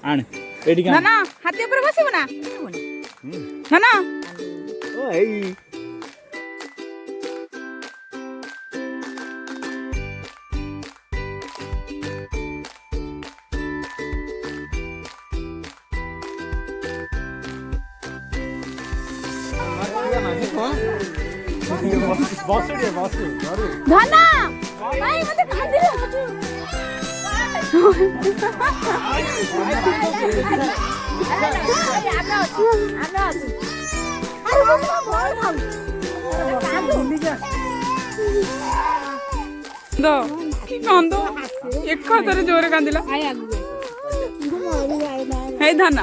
ଆଣେ ଏଇଠି ନା ନା ହାତୀ ଉପରେ ବସିବ ନା ନା ନା ଓ ଏଇ ବସ ଟିକେ ବସ ଧନ ଭାଇ ମତେ କାନ୍ଦିଲା କାନ୍ଦ ଏକାଥରେ ଜୋରେ କାନ୍ଦିଲା ହେଇ ଧନ